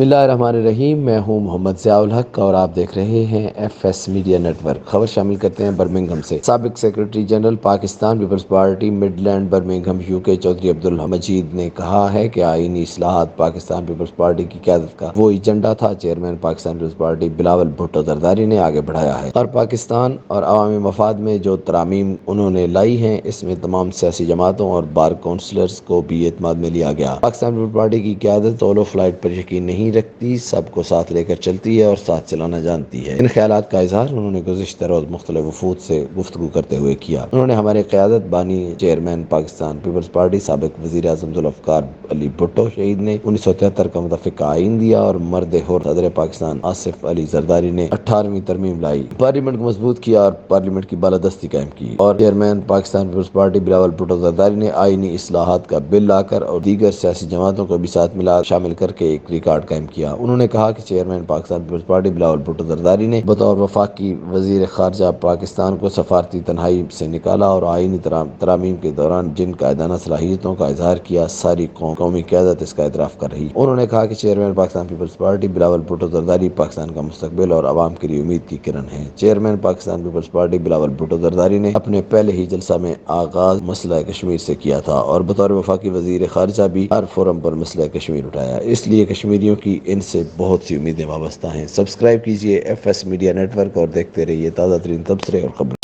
بسم اللہ الرحمن الرحیم۔ میں ہوں محمد ضیاء الحق اور آپ دیکھ رہے ہیں F S media network. خبر شامل کرتے ہیں برمنگھم سے۔ سابق secretary general Pakistan Peoples Party Midland Birmingham U K Chaudhry Abdul Majeed نے کہا ہے کہ آئینی اصلاحات پاکستان پیپلز پارٹی کی قیادت کا وہ ایجنڈا تھا چیئرمین پاکستان پیپلز پارٹی بلاول بھٹو زرداری نے آگے بڑھایا ہے اور پاکستان اور عوامی مفاد میں جو ترامیم انہوں نے لائی ہیں اس میں تمام سیاسی جماعتوں اور بار کونسلرز کو بھی اعتماد میں لیا گیا۔ پاکستان پیپلز پارٹی کی قیادت سولو فلائٹ پر یقین نہیں رکھتی، سب کو ساتھ لے کر چلتی ہے اور ساتھ چلانا جانتی ہے۔ ان خیالات کا اظہار انہوں نے گزشتہ روز مختلف وفود سے گفتگو کرتے ہوئے کیا۔ انہوں نے ہمارے قیادت بانی چیئرمین پاکستان پیپلز پارٹی سابق وزیر اعظم ذوالفقار علی بھٹو شہید نے 1973 کا متفقہ آئین دیا اور مرد حر صدر پاکستان آصف علی زرداری نے 18ویں ترمیم لائی، پارلیمنٹ کو مضبوط کیا اور پارلیمنٹ کی بالادستی قائم کی، اور چیئرمین پاکستان پیپلز پارٹی بلاول بھٹو زرداری نے آئینی اصلاحات کا بل لا کر اور دیگر سیاسی جماعتوں کو بھی ساتھ ملا شامل کر کے ایک ریکارڈ قائم کیا۔ انہوں نے کہا کہ چیئرمین پاکستان پیپلز پارٹی بلاول بھٹو زرداری نے بطور وفاقی وزیر خارجہ پاکستان کو سفارتی تنہائی سے نکالا اور آئینی ترامیم کے دوران جن قائدانہ صلاحیتوں کا اظہار کیا ساری قومی قیادت اس کا اعتراف کر رہی ہے۔ انہوں نے کہا کہ چیئرمین پاکستان پیپلز پارٹی بلاول بھٹو زرداری پاکستان کا مستقبل اور عوام کے لیے امید کی کرن ہے۔ چیئرمین پاکستان پیپلز پارٹی بلاول بھٹو زرداری نے اپنے پہلے ہی جلسہ میں آغاز مسئلہ کشمیر سے کیا تھا اور بطور وفاقی وزیر خارجہ بھی ہر فورم پر مسئلہ کشمیر اٹھایا، اس لیے کشمیریوں کی ان سے بہت سی امیدیں وابستہ ہیں۔ سبسکرائب کیجیے F S media network اور دیکھتے رہیے تازہ ترین تبصرے اور خبریں۔